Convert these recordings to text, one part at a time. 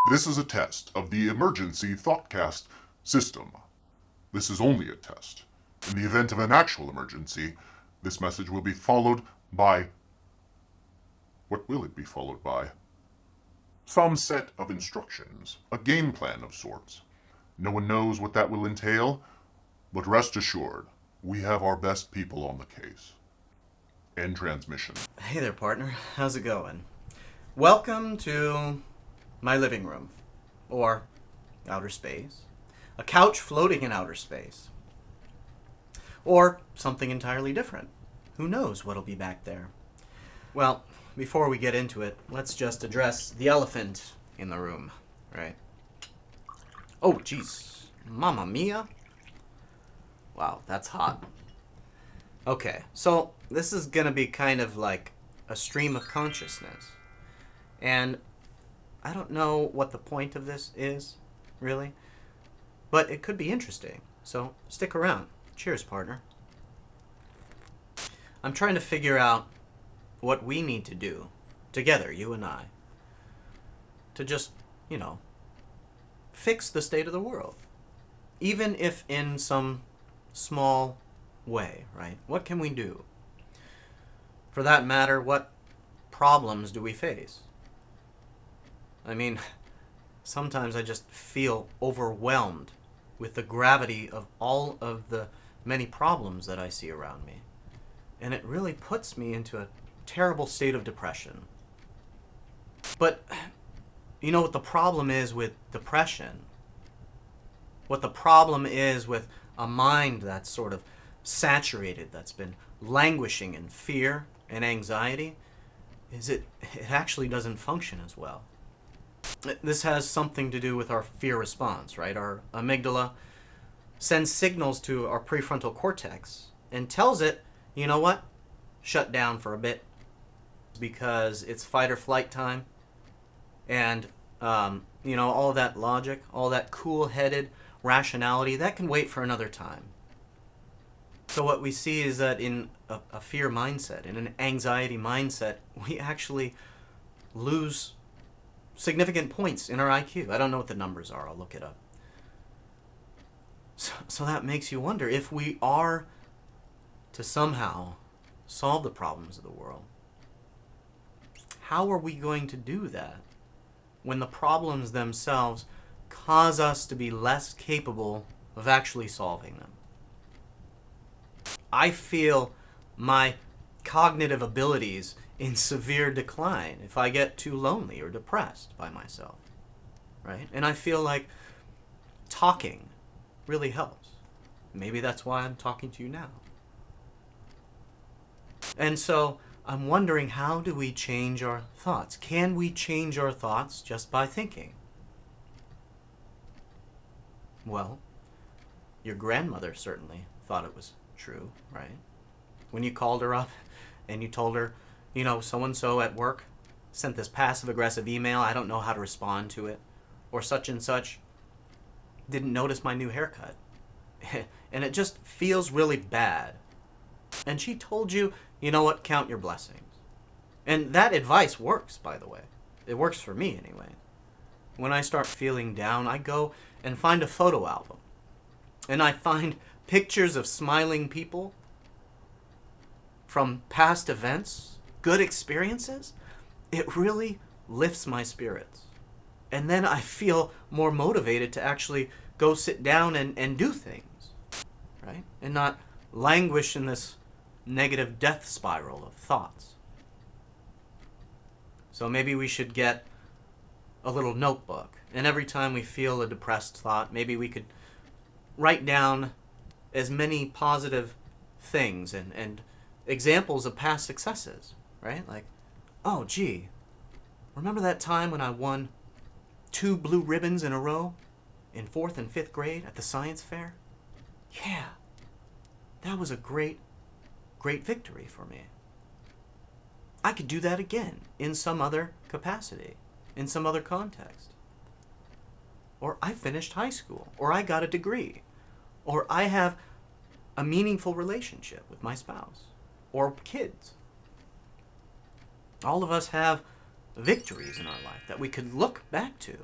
This is a test of the emergency ThoughtCast system. This is only a test. In the event of an actual emergency, this message will be followed by... What will it be followed by? Some set of instructions, a game plan of sorts. No one knows what that will entail, but rest assured, we have our best people on the case. End transmission. Hey there, partner. How's it going? Welcome to my living room, or outer space, a couch floating in outer space, or something entirely different. Who knows what'll be back there? Well, before we get into it, let's just address the elephant in the room, right? Oh, jeez. Mamma mia. Wow, that's hot. Okay, so this is gonna be kind of like a stream of consciousness. And I don't know what the point of this is, really, but it could be interesting, so stick around. Cheers, partner. I'm trying to figure out what we need to do, together, you and I, to just, fix the state of the world. Even if in some small way, right? What can we do? For that matter, what problems do we face? I mean, sometimes I just feel overwhelmed with the gravity of all of the many problems that I see around me. And it really puts me into a terrible state of depression. But, you know what the problem is with depression? What the problem is with a mind that's sort of saturated, that's been languishing in fear and anxiety, is it actually doesn't function as well. This has something to do with our fear response, right? Our amygdala sends signals to our prefrontal cortex and tells it, you know what? Shut down for a bit because it's fight or flight time. And, all that logic, all that cool-headed rationality, that can wait for another time. So what we see is that in a fear mindset, in an anxiety mindset, we actually lose significant points in our IQ. I don't know what the numbers are. I'll look it up. So that makes you wonder, if we are to somehow solve the problems of the world, how are we going to do that when the problems themselves cause us to be less capable of actually solving them? I feel my cognitive abilities in severe decline if I get too lonely or depressed by myself, right? And I feel like talking really helps. Maybe that's why I'm talking to you now. And so I'm wondering, how do we change our thoughts? Can we change our thoughts just by thinking? Well, your grandmother certainly thought it was true, right? When you called her up and you told her, so-and-so at work sent this passive-aggressive email, I don't know how to respond to it, or such and such didn't notice my new haircut. And it just feels really bad. And she told you, you know what, count your blessings. And that advice works, by the way. It works for me, anyway. When I start feeling down, I go and find a photo album. And I find pictures of smiling people from past events, good experiences. It really lifts my spirits. And then I feel more motivated to actually go sit down and do things, right? And not languish in this negative death spiral of thoughts. So maybe we should get a little notebook, and every time we feel a depressed thought, maybe we could write down as many positive things and examples of past successes, right? Like, oh, gee, remember that time when I won 2 blue ribbons in a row in 4th and 5th grade at the science fair? Yeah, that was a great victory for me. I could do that again in some other capacity, in some other context. Or I finished high school, or I got a degree, or I have a meaningful relationship with my spouse, or kids. All of us have victories in our life that we could look back to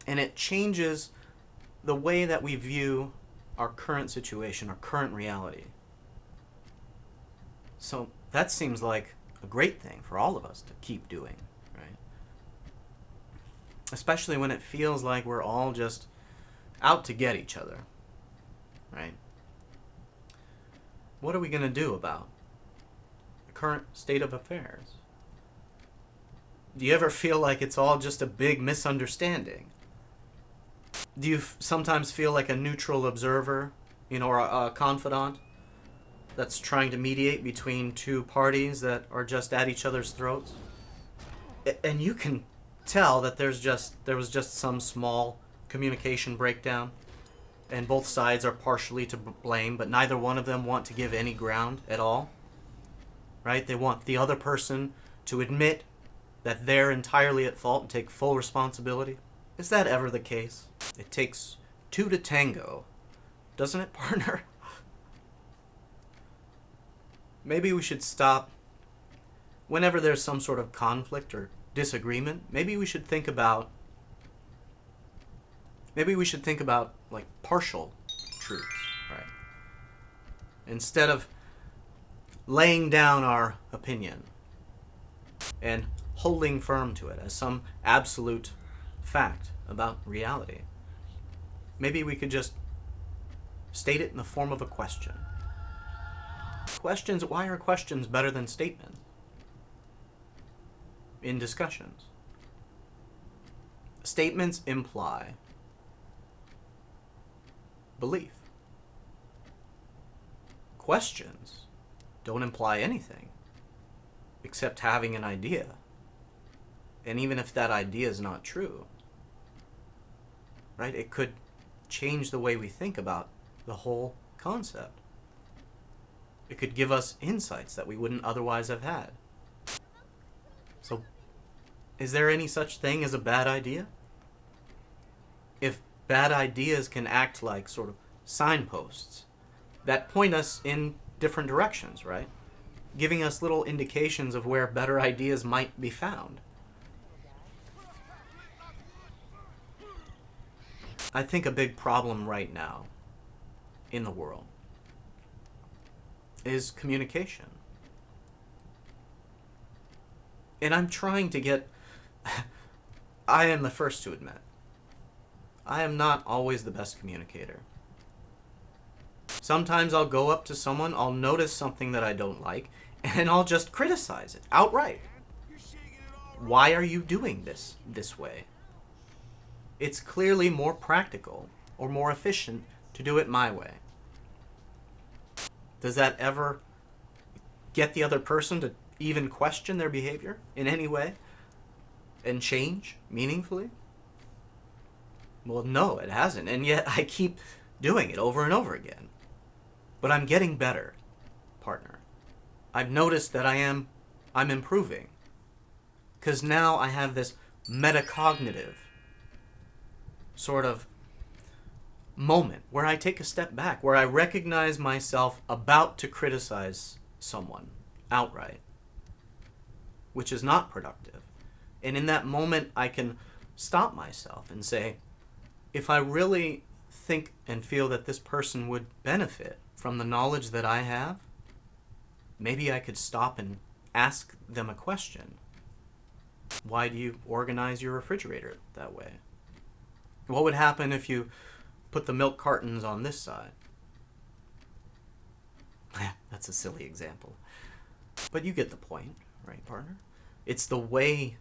And it changes the way that we view our current situation, our current reality. So that seems like a great thing for all of us to keep doing, right? Especially when it feels like we're all just out to get each other, right? What are we going to do about the current state of affairs? Do you ever feel like it's all just a big misunderstanding? Do you sometimes feel like a neutral observer, or a confidant that's trying to mediate between two parties that are just at each other's throats? And you can tell that there was just some small communication breakdown, and both sides are partially to blame, but neither one of them want to give any ground at all, right? They want the other person to admit that they're entirely at fault and take full responsibility. Is that ever the case? It takes two to tango, doesn't it, partner? Maybe we should stop whenever there's some sort of conflict or disagreement. Maybe we should think about like partial truths, right? Instead of laying down our opinion and holding firm to it as some absolute fact about reality. Maybe we could just state it in the form of a question. Why are questions better than statements in discussions? Statements imply belief. Questions don't imply anything except having an idea. And even if that idea is not true, right, it could change the way we think about the whole concept. It could give us insights that we wouldn't otherwise have had. So, is there any such thing as a bad idea? If bad ideas can act like sort of signposts that point us in different directions, right? Giving us little indications of where better ideas might be found. I think a big problem right now in the world is communication. And I'm trying to get... I am the first to admit, I am not always the best communicator. Sometimes I'll go up to someone, I'll notice something that I don't like, and I'll just criticize it outright. Why are you doing this way? It's clearly more practical or more efficient to do it my way. Does that ever get the other person to even question their behavior in any way and change meaningfully? Well, no, it hasn't. And yet I keep doing it over and over again. But I'm getting better, partner. I've noticed that I'm improving. Because now I have this metacognitive sort of moment where I take a step back, where I recognize myself about to criticize someone outright, which is not productive. And in that moment, I can stop myself and say, if I really think and feel that this person would benefit from the knowledge that I have, maybe I could stop and ask them a question. Why do you organize your refrigerator that way? What would happen if you put the milk cartons on this side? That's a silly example. But you get the point, right, partner? It's the way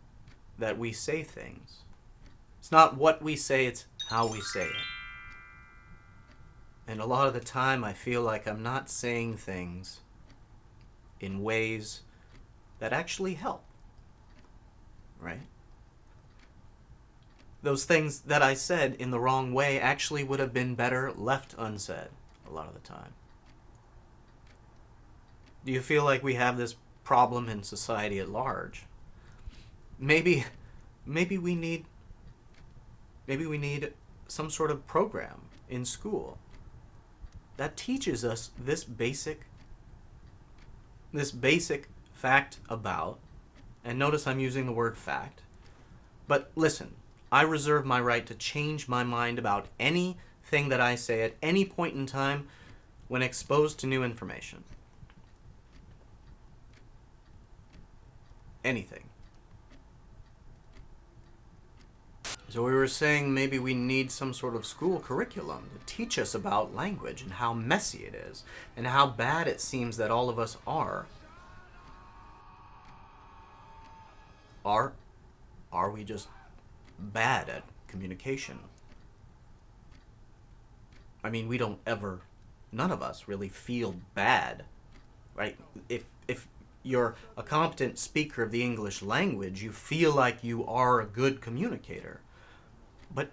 that we say things. It's not what we say, it's how we say it. And a lot of the time I feel like I'm not saying things in ways that actually help, right? Those things that I said in the wrong way actually would have been better left unsaid a lot of the time. Do you feel like we have this problem in society at large? Maybe we need some sort of program in school that teaches us this basic fact about, and notice I'm using the word fact, but listen, I reserve my right to change my mind about anything that I say at any point in time when exposed to new information. Anything. So we were saying maybe we need some sort of school curriculum to teach us about language and how messy it is and how bad it seems that all of us are. Are we just bad at communication? I mean, we don't ever, none of us really feel bad, right? If you're a competent speaker of the English language, you feel like you are a good communicator. But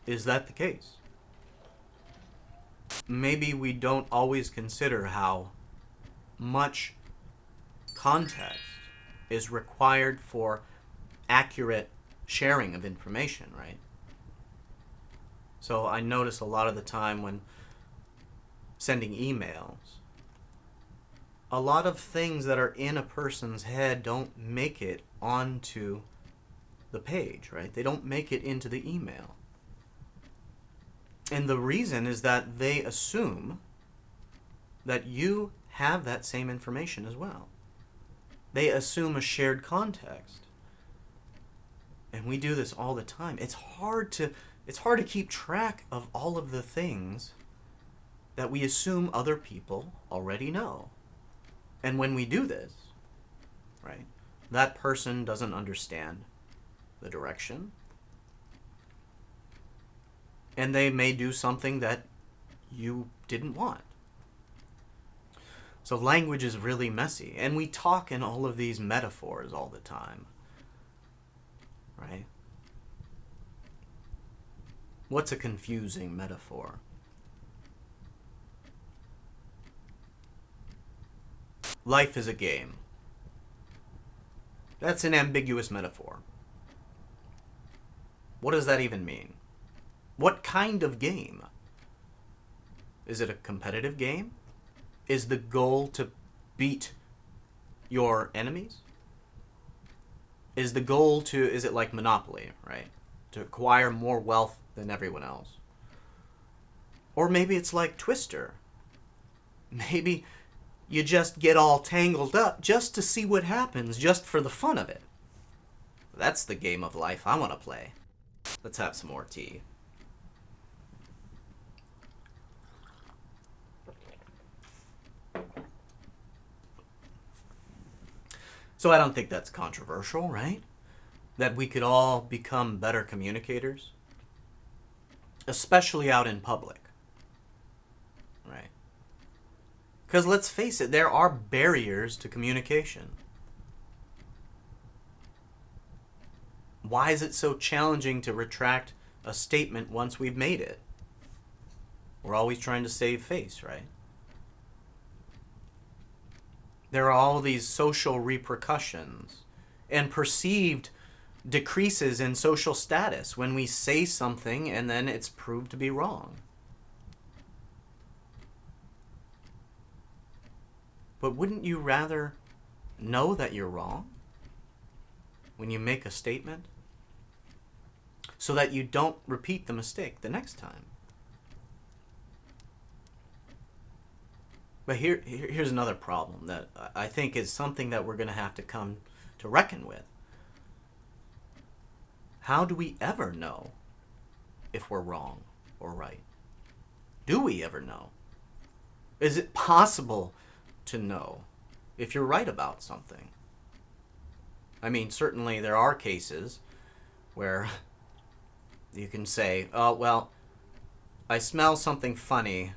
is that the case? Maybe we don't always consider how much context is required for accurate sharing of information, right? So I notice a lot of the time when sending emails, a lot of things that are in a person's head don't make it onto the page, right? They don't make it into the email. And the reason is that they assume that you have that same information as well. They assume a shared context. And we do this all the time. It's hard to keep track of all of the things that we assume other people already know. And when we do this, right, that person doesn't understand the direction. And they may do something that you didn't want. So language is really messy. And we talk in all of these metaphors all the time. Right? What's a confusing metaphor? Life is a game. That's an ambiguous metaphor. What does that even mean? What kind of game? Is it a competitive game? Is the goal to beat your enemies? Is it like Monopoly, right? To acquire more wealth than everyone else? Or maybe it's like Twister. Maybe you just get all tangled up just to see what happens, just for the fun of it. That's the game of life I want to play. Let's have some more tea. So I don't think that's controversial, right? That we could all become better communicators, especially out in public, right? Because let's face it, there are barriers to communication. Why is it so challenging to retract a statement once we've made it? We're always trying to save face, right? There are all these social repercussions and perceived decreases in social status when we say something and then it's proved to be wrong. But wouldn't you rather know that you're wrong when you make a statement so that you don't repeat the mistake the next time? But here's another problem that I think is something that we're going to have to come to reckon with. How do we ever know if we're wrong or right? Do we ever know? Is it possible to know if you're right about something? I mean, certainly there are cases where you can say, oh, well, I smell something funny.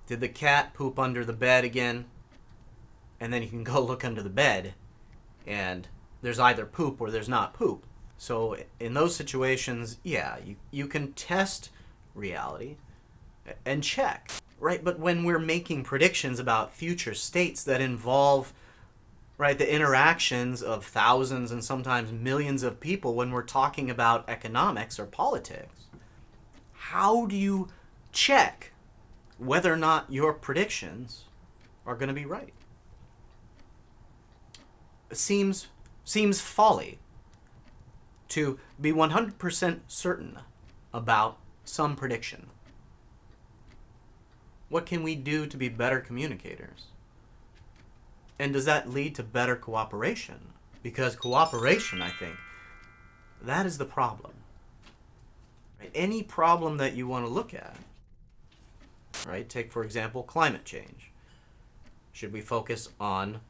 Did the cat poop under the bed again? And then you can go look under the bed, and there's either poop or there's not poop. So in those situations, yeah, you can test reality and check, right? But when we're making predictions about future states that involve, right, the interactions of thousands and sometimes millions of people, when we're talking about economics or politics, how do you check whether or not your predictions are going to be right? It seems folly to be 100% certain about some prediction? What can we do to be better communicators? And does that lead to better cooperation? Because cooperation, I think, that is the problem. Right? Any problem that you want to look at, right? Take, for example, climate change. Should we focus on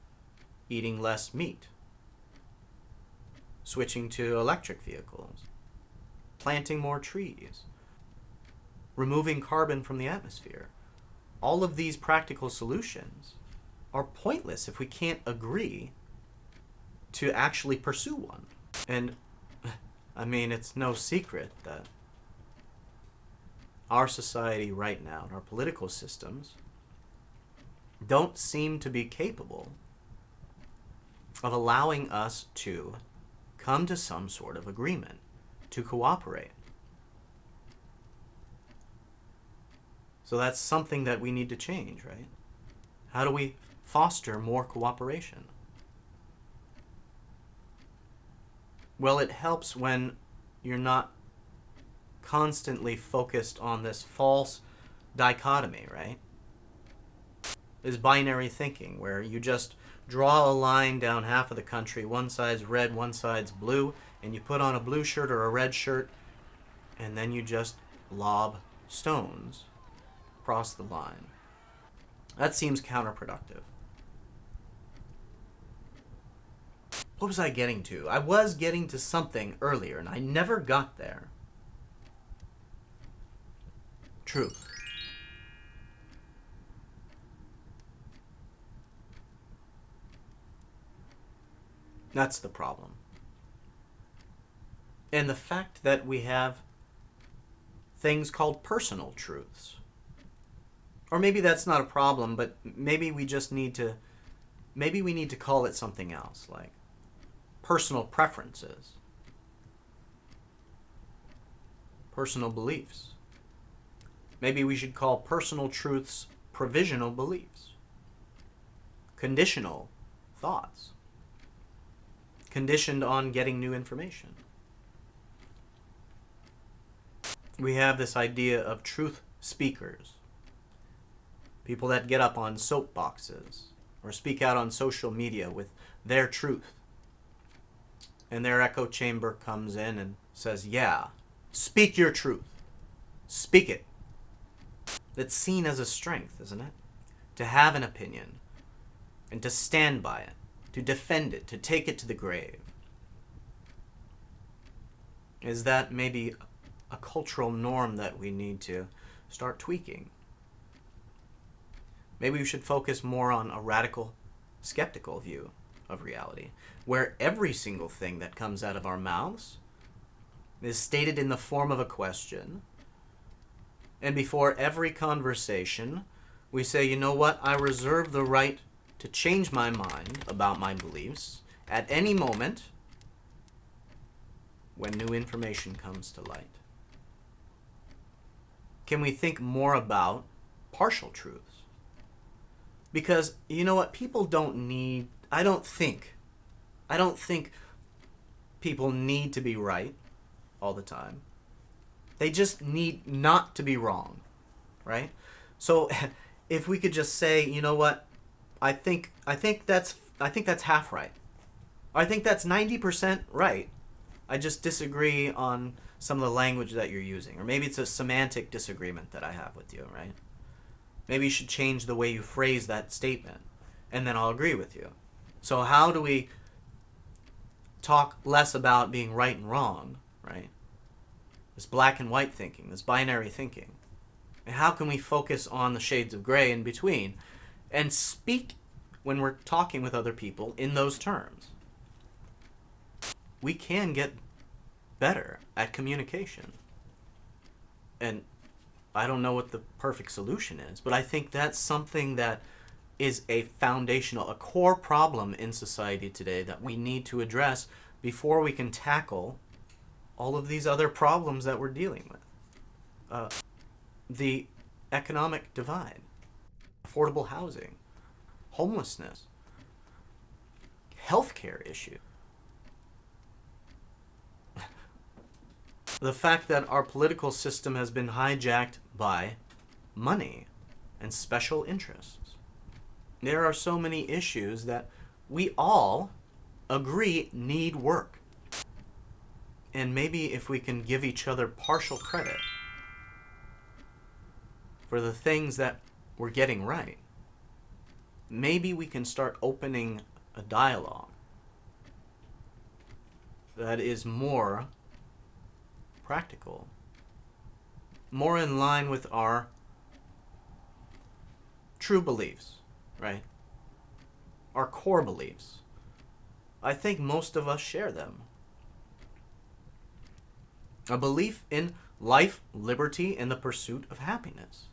eating less meat? Switching to electric vehicles? Planting more trees? Removing carbon from the atmosphere? All of these practical solutions are pointless if we can't agree to actually pursue one. And, I mean, it's no secret that our society right now, and our political systems, don't seem to be capable of allowing us to come to some sort of agreement, to cooperate. So that's something that we need to change, right? How do we foster more cooperation? Well, it helps when you're not constantly focused on this false dichotomy, right? This binary thinking where you just draw a line down half of the country, one side's red, one side's blue, and you put on a blue shirt or a red shirt, and then you just lob stones across the line. That seems counterproductive. What was I getting to? I was getting to something earlier, and I never got there. Truth. That's the problem. And the fact that we have things called personal truths. Or maybe that's not a problem, but maybe we just need to, maybe we need to call it something else, like personal preferences, personal beliefs. Maybe we should call personal truths provisional beliefs, conditional thoughts, conditioned on getting new information. We have this idea of truth speakers, people that get up on soapboxes or speak out on social media with their truth. And their echo chamber comes in and says, yeah, speak your truth. Speak it. That's seen as a strength, isn't it? To have an opinion and to stand by it, to defend it, to take it to the grave. Is that maybe a cultural norm that we need to start tweaking? Maybe we should focus more on a radical, skeptical view of reality, where every single thing that comes out of our mouths is stated in the form of a question, and before every conversation, we say, you know what, I reserve the right to change my mind about my beliefs at any moment when new information comes to light. Can we think more about partial truths? Because, you know what, people don't need, I don't think people need to be right all the time. They just need not to be wrong, right? So if we could just say, you know what, I think that's half right. I think that's 90% right. I just disagree on some of the language that you're using. Or maybe it's a semantic disagreement that I have with you, right? Maybe you should change the way you phrase that statement, and then I'll agree with you. So how do we talk less about being right and wrong, right? This black and white thinking, this binary thinking. And how can we focus on the shades of gray in between and speak when we're talking with other people in those terms? We can get better at communication. And I don't know what the perfect solution is, but I think that's something that is a core problem in society today that we need to address before we can tackle all of these other problems that we're dealing with. The economic divide, affordable housing, homelessness, healthcare issue. The fact that our political system has been hijacked by money and special interests. There are so many issues that we all agree need work. And maybe if we can give each other partial credit for the things that we're getting right, maybe we can start opening a dialogue that is more practical, more in line with our true beliefs, right? Our core beliefs. I think most of us share them. A belief in life, liberty, and the pursuit of happiness.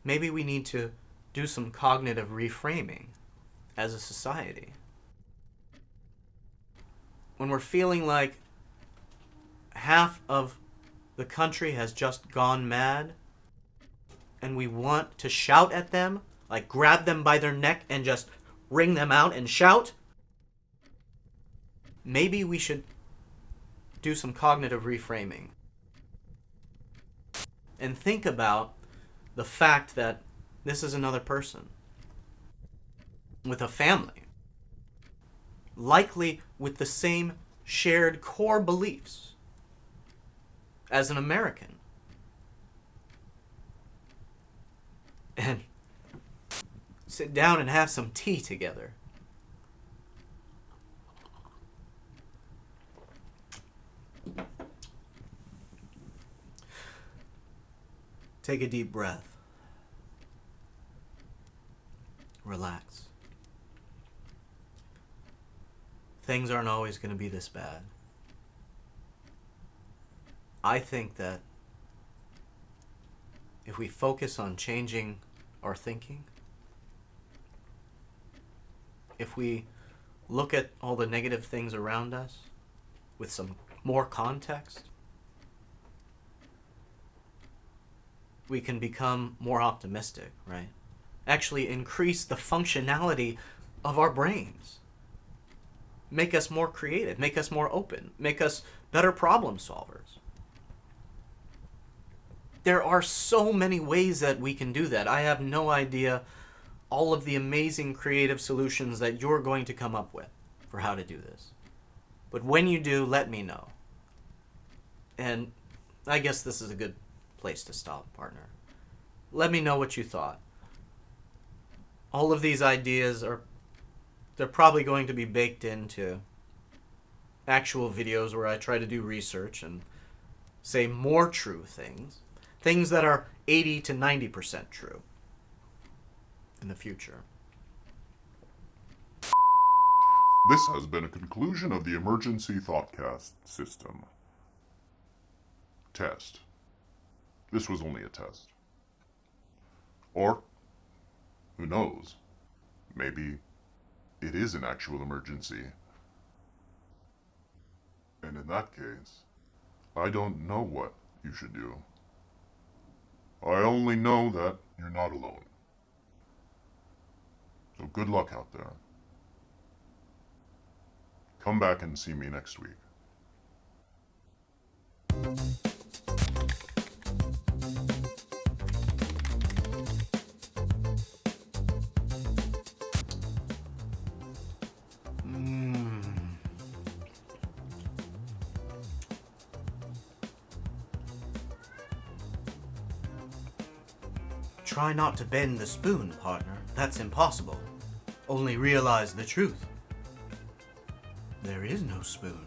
Maybe we need to do some cognitive reframing as a society. When we're feeling like half of the country has just gone mad and we want to shout at them, like grab them by their neck and just wring them out and shout, maybe we should do some cognitive reframing and think about the fact that this is another person with a family, likely with the same shared core beliefs as an American. And sit down and have some tea together. Take a deep breath. Relax. Things aren't always going to be this bad. I think that if we focus on changing our thinking, if we look at all the negative things around us with some more context, we can become more optimistic, right? Actually increase the functionality of our brains. Make us more creative, make us more open, make us better problem solvers. There are so many ways that we can do that. I have no idea all of the amazing creative solutions that you're going to come up with for how to do this. But when you do, let me know. And I guess this is a good place to stop, partner. Let me know what you thought. All of these ideas they're probably going to be baked into actual videos where I try to do research and say more true things. Things that are 80 to 90% true in the future. This has been a conclusion of the Emergency ThoughtCast system. Test. This was only a test. Or, who knows, maybe it is an actual emergency. And in that case, I don't know what you should do. I only know that you're not alone. So good luck out there. Come back and see me next week. Try not to bend the spoon, partner. That's impossible. Only realize the truth. There is no spoon.